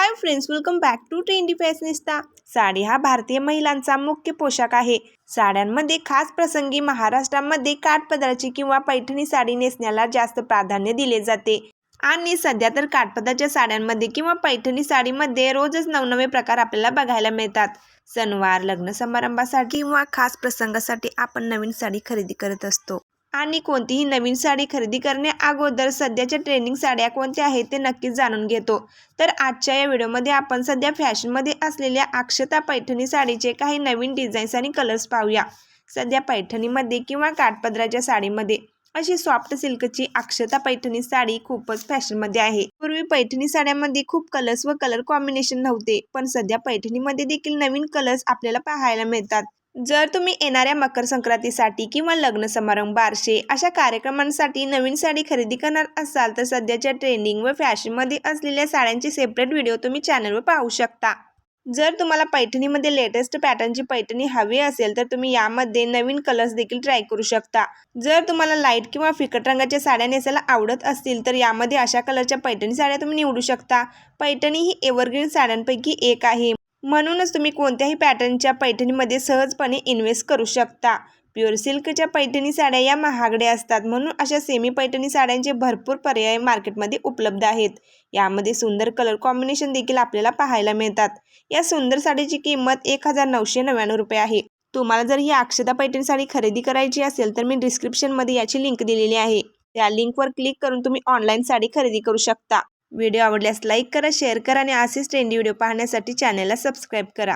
High friends, welcome back to trendy fashionista. Sari हा भारतीय महिलांचा मुख्य पोशाख आहे। साड्यांमध्ये खास प्रसंगी महाराष्ट्रामध्ये काठपदराची किंवा पैठणी साडी नेसण्याला जास्त प्राधान्य दिले जाते आणि सध्या तर काठपदराच्या साड्यांमध्ये किंवा पैठणी साडीमध्ये रोजच नवनवे प्रकार आपल्याला बघायला मिळतात। सणवार, लग्न समारंभासाठी किंवा खास प्रसंगासाठी आपण नवीन साडी खरेदी करत असतो आणि कोणतीही नवीन साडी खरेदी करण्या अगोदर सध्याच्या ट्रेंडिंग साड्या कोणत्या आहेत ते नक्कीच जाणून घेतो। तर आजच्या या व्हिडिओमध्ये आपण सध्या फॅशनमध्ये असलेल्या अक्षता पैठणी साडीचे काही नवीन डिझाईन्स आणि कलर्स पाहूया। सध्या पैठणीमध्ये किंवा काठपदराच्या साडीमध्ये अशी सॉफ्ट सिल्कची अक्षता पैठणी साडी खूपच फॅशनमध्ये आहे। पूर्वी पैठणी साड्यांमध्ये खूप कलर्स व कलर कॉम्बिनेशन नव्हते, पण सध्या पैठणीमध्ये देखील नवीन कलर्स आपल्याला पाहायला मिळतात। जर तुम्ही येणाऱ्या मकर संक्रांतीसाठी किंवा लग्न समारंभ, बारसे अशा कार्यक्रमांसाठी नवीन साडी खरेदी करणार असाल तर सध्याच्या ट्रेंडिंग व फॅशनमध्ये असलेल्या साड्यांचे सेपरेट व्हिडिओ तुम्ही चॅनलवर पाहू शकता। जर तुम्हाला पैठणीमध्ये लेटेस्ट पॅटर्नची पैठणी हवी असेल तर तुम्ही यामध्ये नवीन कलर्स देखील ट्राय करू शकता। जर तुम्हाला लाईट किंवा फिकट रंगाच्या साड्या नेसायला आवडत असतील तर यामध्ये अशा कलरच्या पैठणी साड्या तुम्ही निवडू शकता। पैठणी ही एव्हरग्रीन साड्यांपैकी एक आहे, म्हणूनच तुम्ही कोणत्याही पॅटर्नच्या पैठणीमध्ये सहजपणे इन्व्हेस्ट करू शकता। प्युअर सिल्कच्या पैठणी साड्या या महागड्या असतात, म्हणून अशा सेमी पैठणी साड्यांचे भरपूर पर्याय मार्केटमध्ये उपलब्ध आहेत। यामध्ये सुंदर कलर कॉम्बिनेशन देखील आपल्याला पाहायला मिळतात। या सुंदर साडीची किंमत 1999 रुपये आहे। तुम्हाला जर ही अक्षता पैठणी साडी खरेदी करायची असेल तर मी डिस्क्रिप्शनमध्ये याची लिंक दिलेली आहे, त्या लिंकवर क्लिक करून तुम्ही ऑनलाईन साडी खरेदी करू शकता। व्हिडिओ आवडल्यास लाईक करा, शेअर करा आणि असेच ट्रेंडी व्हिडिओ पाहण्यासाठी चॅनलला सबस्क्राईब करा।